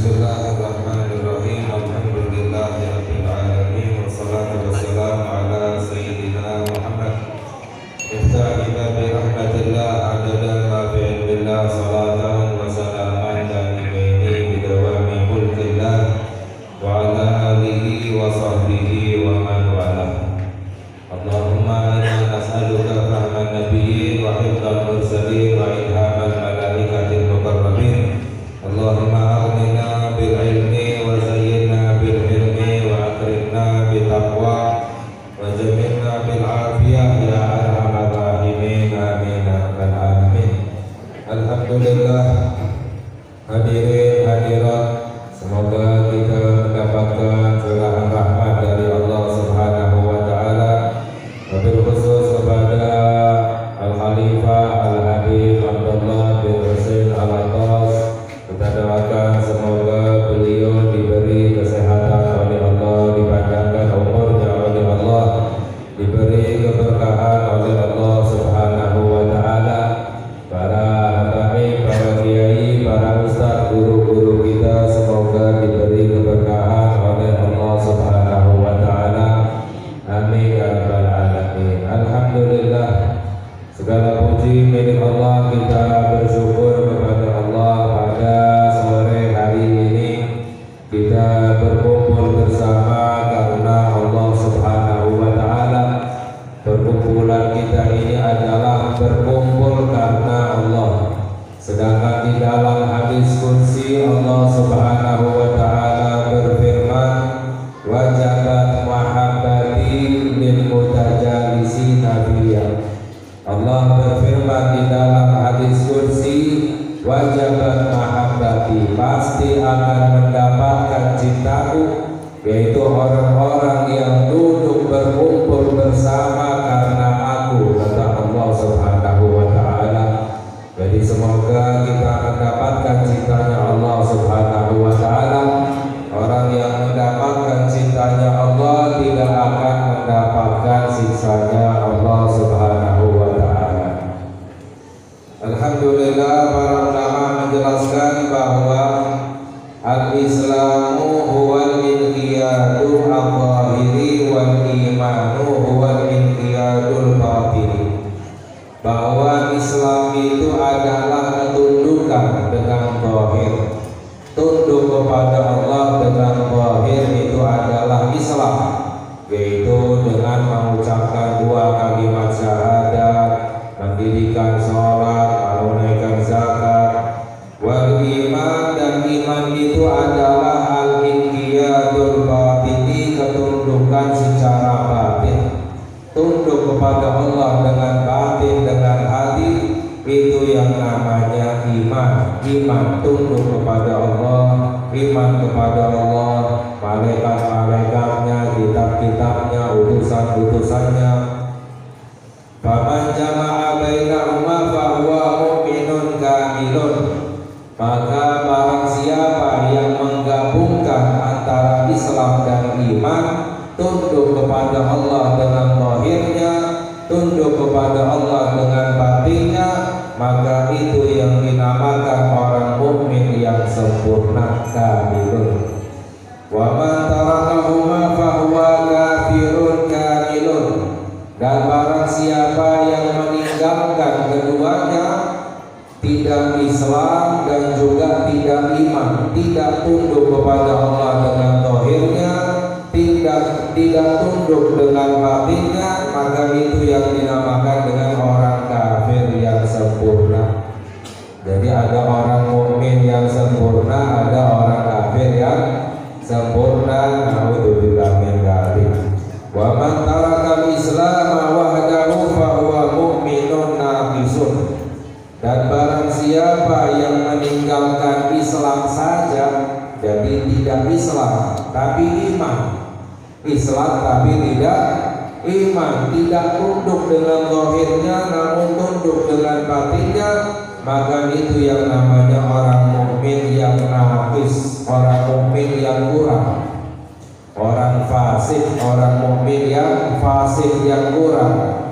Bismillahirrahmanirrahim. Alhamdulillahirabbil alamin wassalatu wassalamu ala sayyidina Muhammad iftahina bi rahmatillah adada ma fi ilmillah salatan wa salaman daimaini bidawami mulkillah wa ala alihi wa sahbihi wa man walah. Allahumma inna nas'aluka fahman nabiyyin wa hifdzal mursalin wa ilhamal malaikatil muqarrabin. Allahumma aghnina bil ilmi wa zayyinna bil hilmi wa akrimna bit taqwa wa jamilna bil afiyah ya arhamar rahimin amin ya rabbal alamin. Alhamdulillah, hadirin hadirat, semoga kita mendapatkan curahan rahmat dari Allah Subhanahu wa taala, wabil khusus kepada Al-Khalifah Al-Habib Abdullah bin Husain Al-Attas. Kita doakan semoga beliau diberi kesehatan oleh Allah, dipanjangkan umurnya oleh Allah, diberi keberkahan oleh Allah Subhanahu wa taala. Para habaib, para kiai, para ustaz, guru-guru kita semoga diberi keberkahan oleh Allah Subhanahu wa taala. Amin ya rabbal alamin. Alhamdulillah, segala puji milik Allah. Kita bersyukur kepada Allah pada sore hari ini kita berkumpul bersama karena Allah Subhanahu wa taala. Perkumpulan kita ini adalah berkumpul karena Allah. Sedangkan di dalam hadis qudsi Allah Subhanahu wa taala berfirman, wajabat mahabbati lil mutajalisina fiyya. Allah berfirman di dalam hadis qudsi, wajabat mahabbati, pasti akan mendapatkan cintaku, yaitu orang-orang yang duduk berkumpul bersama karena aku, kata Allah Subhanahu wa taala. Jadi semoga kita mendapatkan cintanya Allah Subhanahu wa taala. Orang yang mendapatkan cintanya Allah tidak akan mendapatkan siksanya Allah Subhanahu wa taala. Alhamdulillah, para ulama menjelaskan bahwa al-Islamu huwal inqiyadu al-zahiri wal imanu huwal inqiyadul batini. Bahwa Islam itu adalah ketundukan dengan zahir. Tunduk kepada Allah dengan zahir itu adalah Islam, yaitu dengan mengucapkan dua kalimat syahadat, mendirikan sholat, menunaikan zakat. Wal iman, dan iman itu adalah al-inqiyadul batini, ketundukan secara batin. Tunduk kepada Allah dengan batin, dengan hati, itu yang namanya iman. Iman tunduk kepada Allah, iman kepada Allah, malaikat-malaikatnya, kitab-kitabnya, utusan-utusannya. Faman jama'a bainahuma fahuwa mu'minun kamilun. Maka barang siapa yang menggabungkan antara Islam dan iman, tunduk kepada Allah dengan zahirnya, tunduk kepada Allah dengan batinnya, maka itu yang dinamakan orang mukmin yang sempurna, kamilun. Wa man tarakahuma fahuwa kafirun kamilun. Dan barang siapa yang meninggalkan keduanya, tidak Islam dan juga tidak iman, tidak tunduk kepada Allah dengan zahirnya, tidak tunduk dengan batinnya, maka itu yang dinamakan dengan orang kafir yang sempurna. Jadi ada orang mukmin yang sempurna, ada orang kafir yang sempurna. Naudzubillah min dzalik. Wa man tarakal Islam wahdahu fa huwa mu'minun naqisun. Dan barang siapa yang meninggalkan Islam saja, jadi tidak Islam tapi iman, Islam tapi tidak iman, tidak tunduk dengan zahirnya namun tunduk dengan batinnya, maka itu yang namanya orang mukmin yang naqis, orang mukmin yang kurang, orang fasik, orang mukmin yang fasik yang kurang.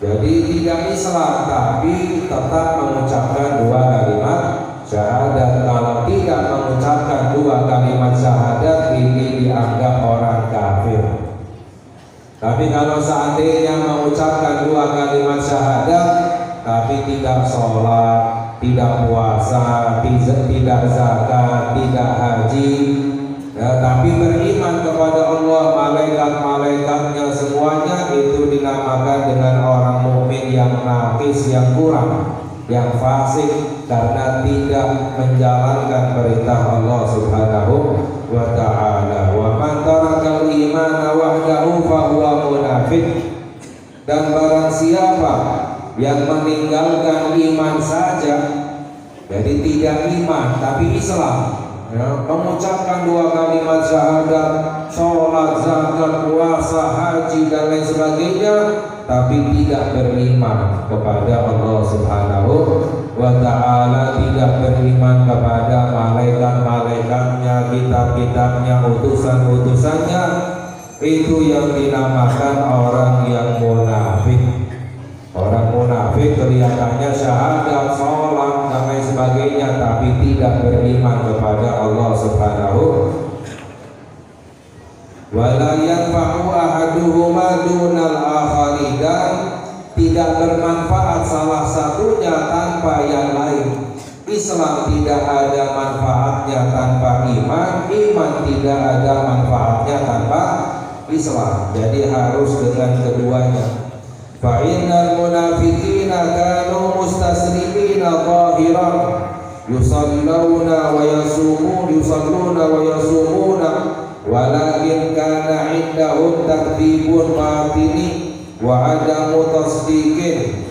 Jadi tidak Islam tapi tetap mengucapkan dua kalimat syahadat. Kalau tidak mengucapkan dua Tapi kalau seandainya mengucapkan dua kalimat syahadat tapi tidak sholat, tidak puasa, tidak zakat, tidak haji, ya, tapi beriman kepada Allah, malaikat-malaikatnya semuanya, itu dinamakan dengan orang mukmin yang nakis, yang kurang, yang fasik, karena tidak menjalankan perintah Allah Subhanahu wa ta'ala. Wa man tarakal imana wahdahu fahuwa munafik. Dan barang siapa yang meninggalkan iman saja, jadi tidak iman tapi Islam, ya, mengucapkan dua kalimat syahadat, sholat, zakat, puasa, haji dan lain sebagainya, tapi tidak beriman kepada Allah Subhanahu wa ta'ala, tidak beriman kepada malaikat-malaikatnya, kitab-kitabnya, utusan-utusannya, itu yang dinamakan orang yang munafik. Orang munafik kelihatannya syahadat, sholat dan lain sebagainya, tapi tidak beriman kepada Allah Subhanahu. Wala yanfa'u ahaduhuma dunal akhari, dan tidak bermanfaat salah satunya tanpa yang lain. Islam tidak ada manfaatnya tanpa iman, iman tidak ada manfaatnya tanpa Islam. Jadi harus dengan keduanya. Fa'innal munafiqina kanu mustaslimina zahiran yusalluna wa yasumuna walakin kana indahum takdzibun batini wa adamu tasdiqin.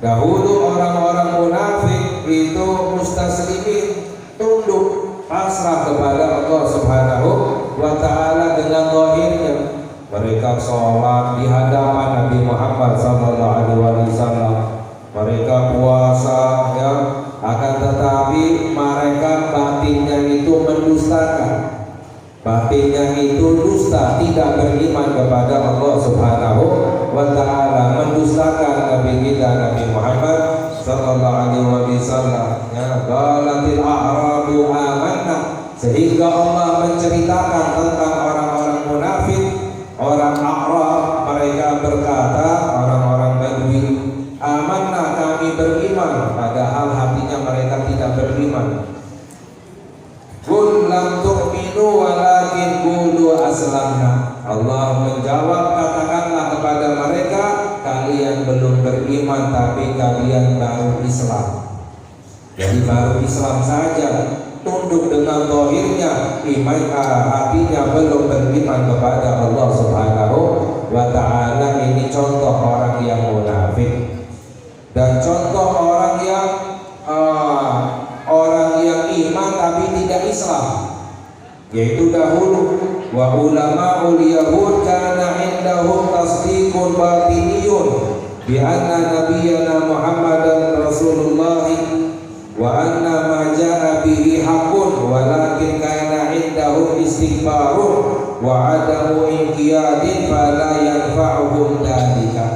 Dahulu orang-orang munafik itu mustaslimin, tunduk pasrah kepada Allah Subhanahu wa ta'ala dengan zahirnya. Mereka sholat di hadapan Nabi Muhammad SAW, mereka puasa, ya, akan tetapi mereka batinnya itu mendustakan. Batinnya itu dusta, tidak beriman kepada Allah Subhanahu wa ta'ala, mendustakan Nabi kita Nabi Muhammad SAW. Ya, qalatil a'rabu amanna, sehingga Allah menceritakan tentang orang-orang munafik, orang A'rab, mereka berkata, orang-orang Badui, amanna, kami beriman, padahal hatinya mereka tidak beriman. Qul lam tu'minu walakin qulu aslamna. Allah menjawab, katakanlah kepada mereka, kalian belum beriman tapi kalian baru Islam. Jadi baru Islam saja, tunduk dengan zahirnya, iman hatinya belum beriman kepada Allah Subhanahu wa ta'ala. Ini contoh orang yang munafik. Dan contoh orang yang iman tapi tidak Islam, yaitu dahulu wa ulama'ul yahud kana indahum tasdiqun batiniyun bi anna nabiyyana Muhammadan Rasulullah wa anna ma jaa bihi haqqun walakin kana indahum istikbarun wa adamu inqiyadin fala yanfa'uhum dzalika.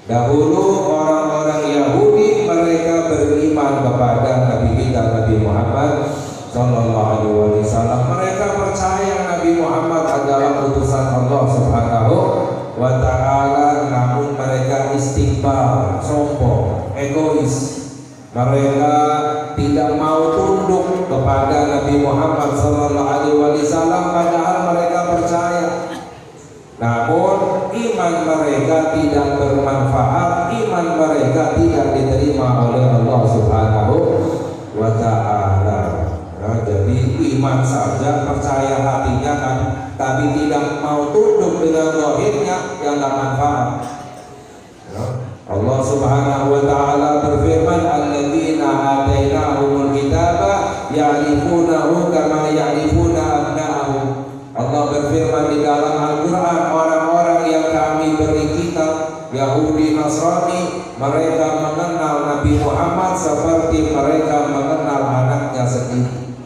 Dahulu orang-orang Yahudi mereka beriman kepada Nabi kita Nabi Muhammad Sallallahu Alaihi Wasallam. Mereka percaya Nabi Muhammad adalah utusan Allah Subhanahu wa ta'ala, namun mereka istikbar, sombong, egois. Mereka tidak mau tunduk kepada Nabi Muhammad Sallallahu Alaihi Wasallam, padahal mereka percaya. Namun iman mereka tidak bermanfaat, iman mereka tidak diterima oleh Allah Subhanahu wa ta'ala. Nah, jadi iman saja, percaya hatinya kan, tapi tidak mau tunduk dengan zahirnya, yang tak manfaat. Ya. Allah Subhanahu wa ta'ala berfirman, alladzina atainahumul kitaba ya'rifunahu kama ya'rifuna abna'ahum. Allah berfirman di dalam Al-Quran, orang-orang yang kami beri kitab, Yahudi, Nasrani, mereka mengenal Nabi Muhammad seperti mereka mengenal anaknya sendiri.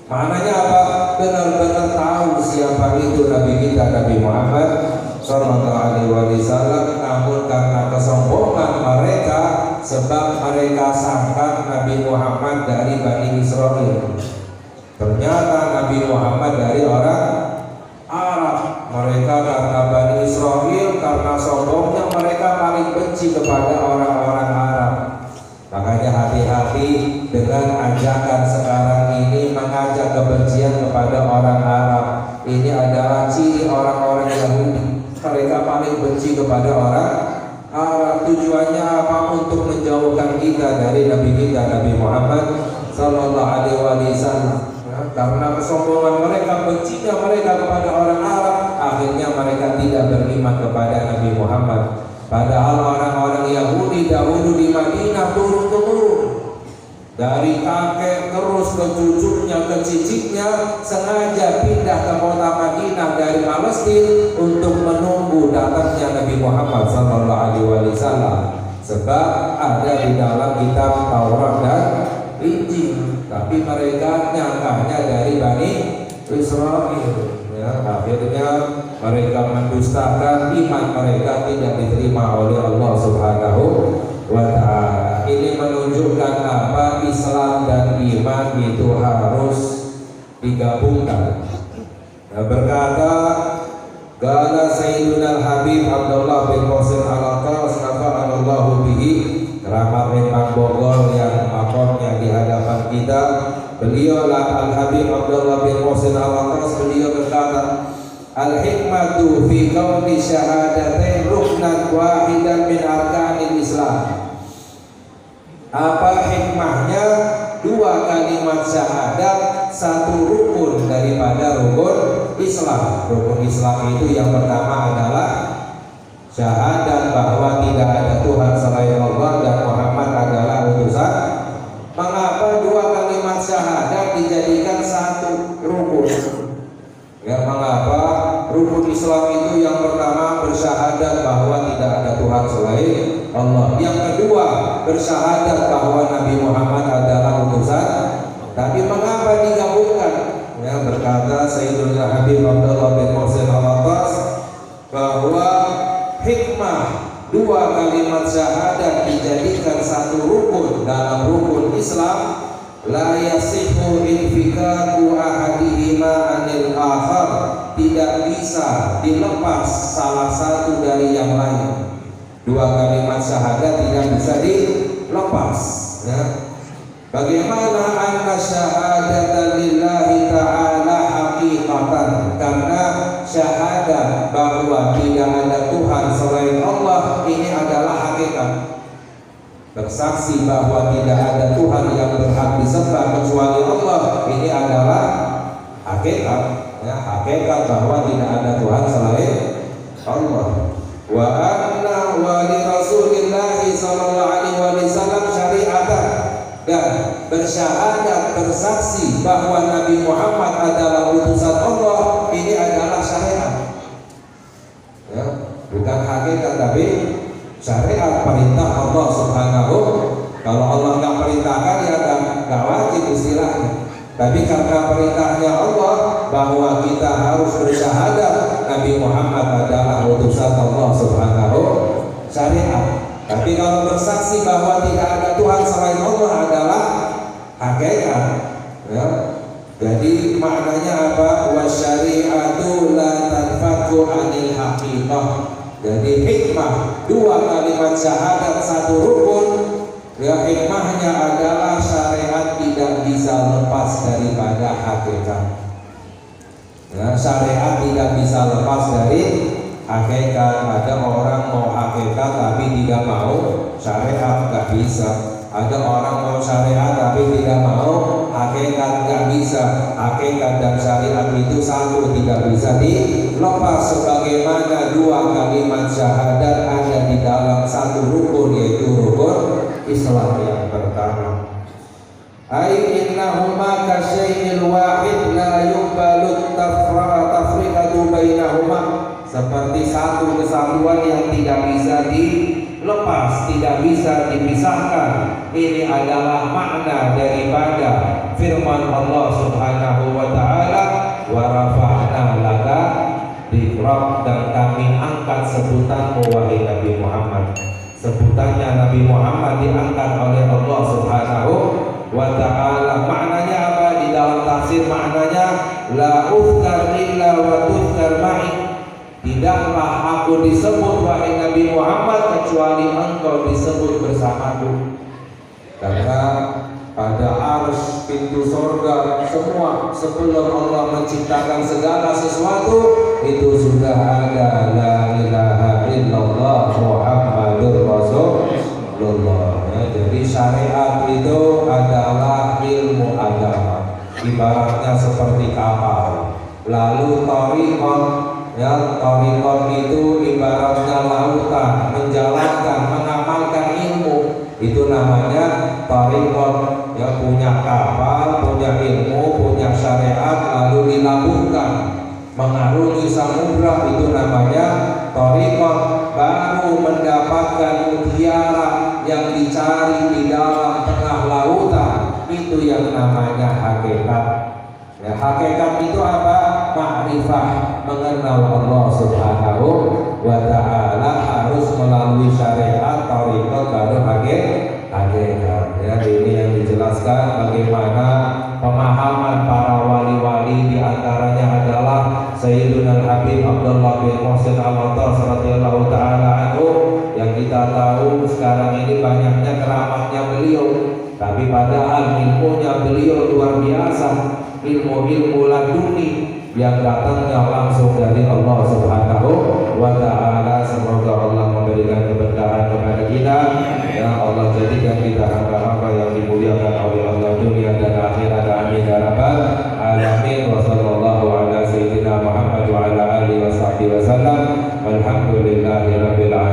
Maknanya apa? Benar-benar tahu siapa itu Nabi kita Nabi Muhammad Sallallahu Alaihi Wasallam. Namun karena kesombongan mereka, sebab mereka sangka Nabi Muhammad dari Bani Israel, ternyata Nabi Muhammad dari orang Arab. Mereka karena Bani paling benci kepada orang-orang Arab. Makanya hati-hati dengan ajakan sekarang ini mengajak kebencian kepada orang Arab. Ini adalah ciri orang-orang Yahudi. Mereka paling benci kepada orang Arab. Tujuannya apa? Untuk menjauhkan kita dari Nabi kita, Nabi Muhammad Sallallahu Alaihi Wasallam. Karena kesombongan mereka, bencinya mereka kepada orang Arab, akhirnya mereka tidak beriman kepada Nabi Muhammad. Padahal orang-orang Yahudi dahulu di Madinah turun-temurun, dari kakek terus ke cucunya, ke cicitnya, sengaja pindah ke kota Madinah dari Palestina untuk menunggu datangnya Nabi Muhammad Sallallahu Alaihi Wasallam. Sebab ada di dalam kitab Taurat dan Injil, tapi mereka nyangkanya dari Bani Israel. Ya, akhirnya mereka mendustakan, iman mereka tidak diterima oleh Allah Subhanahu wa Ta'ala. Ini menunjukkan apa? Islam dan iman itu harus digabungkan. Nah, berkata Qala Sayyiduna Habib Abdullah bin Qasim Al-Aqas nafa'anallahu bihi, keramat Imam Bogor yang makomnya di hadapan kita. Beliau Al-Habib Abdullah bin Qasim Al-Aqas, beliau berkata, Al-hikmatu fi kauni syahadatain ruknan wahidan min arkanil Islam. Apa hikmahnya dua kalimat syahadat satu rukun daripada rukun Islam? Rukun Islam itu yang pertama adalah syahadat bahwa tidak ada Tuhan selain Allah dan Muhammad adalah utusan. Mengapa dua kalimat syahadat dijadikan satu rukun? Ya, mengapa rukun Islam itu yang pertama bersyahadat bahwa tidak ada Tuhan selain Allah, yang kedua bersyahadat bahwa Nabi Muhammad adalah utusan. Tapi mengapa digabungkan? Ya, berkata Sayyidina Habib Abdullah bin Qasim Al-Aqas bahwa hikmah dua kalimat syahadat dijadikan satu rukun dalam rukun Islam, la yasihu infikaku ahadihima anil akhar, tidak bisa dilepas salah satu dari yang lain. Dua kalimat syahadat tidak bisa dilepas. Ya. Bagaimana anna syahadatan lillahi ta'ala haqiqatan? Karena syahadat bahwa tidak ada Tuhan selain Allah ini adalah hakikat. Bersaksi bahwa tidak ada Tuhan yang berhak disembah kecuali Allah ini adalah hakikat. Ya, hakikat bahwa tidak ada Tuhan selain Allah. Wa anna wa li Rasulillahi sallallahu alaihi wasallam syariatan, dan bersyahadat bersaksi bahwa Nabi Muhammad adalah utusan Allah ini adalah syariat. Ya, bukan hakikat tapi syariat, perintah Allah Subhanahu. Kalau Allah nggak perintahkan ya nggak wajib istilahnya. Tapi karena perintahnya Allah bahwa kita harus bersyahadat Nabi Muhammad adalah utusan Allah Subhanahu, syariat. Tapi kalau bersaksi bahwa tidak ada Tuhan selain Allah adalah hakikat. Ya. Jadi maknanya apa? Wasyari'atu la tanfaku anil haqiqah. Jadi hikmah dua kalimat syahadat satu rukun, ya, hikmahnya adalah syariat tidak bisa lepas daripada hakikat. Ya, syariat tidak bisa lepas dari hakikat. Ada orang mau hakikat tapi tidak mau syariat, nggak bisa. Ada orang mau syariat tapi tidak mau hakikat, nggak bisa. Hakikat dan syariat itu satu, tidak bisa dilepas. Sebagaimana dua kalimat syahadat ada di dalam satu rukun, yaitu rukun Islam yang pertama. Ai innahuma kasyai'il wahid la yuqbalu tafriqatu bainahuma, seperti satu kesatuan yang tidak bisa dilepas, tidak bisa dipisahkan. Ini adalah makna daripada firman Allah Subhanahu wa ta'ala, wa rafa'na laka dzikrak, dan kami angkat sebutanmu wahai Nabi Muhammad. Sebutannya Nabi Muhammad diangkat oleh Allah Subhanahu wa ta'ala. Maknanya apa? Di dalam tafsir maknanya la uzkar illa wa tuzkar ma'i, tidaklah aku disebut wahai Nabi Muhammad kecuali kecuali engkau disebut bersamaku. Karena pada arus pintu surga semua sebelum Allah menciptakan segala sesuatu itu sudah ada la ilaha illallah Muhammadur Rasulullah. Jadi syariat itu adalah ilmu agama, ibaratnya seperti kapal. Lalu thariqah, ya, thariqah itu ibaratnya lautan, menjalankan, mengamalkan ilmu. Itu namanya thariqah, ya, punya kapal, punya ilmu, punya syariat, lalu dilabuhkan mengarungi samudra, itu namanya thariqah. Baru mendapatkan mutiara yang dicari di dalam tengah lautan, itu yang namanya hakikat. Ya, hakikat itu apa? Ma'rifah, mengenal Allah Subhanahu wa ta'ala harus melalui syariat thariqah baru hakikat. Ya, ini yang dijelaskan bagaimana pemahaman para wali-wali, di antaranya adalah Sayyiduna Habib Abdullah bin Muhsin Al-Attas radhiyallahu taala anhu, yang kita tahu sekarang ini banyaknya keramatnya beliau, tapi padahal ilmunya beliau luar biasa, ilmu laduni yang datangnya langsung dari Allah Subhanahu wa ta'ala. Semoga Allah memberikan keberkahan kepada kita, ya Allah, jadikan kita hamba-hamba yang dimuliakan oleh Allah dunia dan akhirat. Amin ya rabbal alamin. Wa sallallahu ala sayyidina Muhammad wa ala alihi wa sahbihi wa sallam. Walhamdulillahi rabbil alamin.